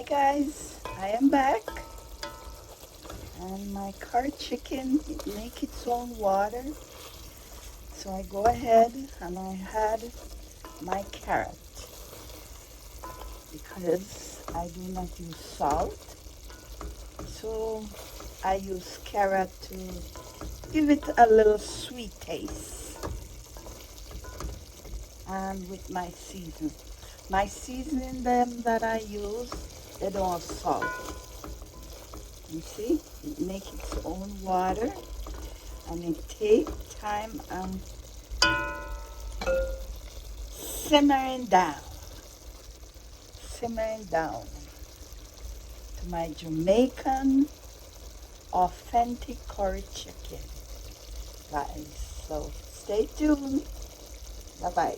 Hi guys, I am back, and my curry chicken make its own water. So I go ahead and I add my carrot because I do not use salt. So I use carrot to give it a little sweet taste. And with my seasoning them that I use, they don't have salt. You see, it makes its own water, and it takes time and simmering down to my Jamaican authentic curry chicken, guys. So stay tuned. Bye bye.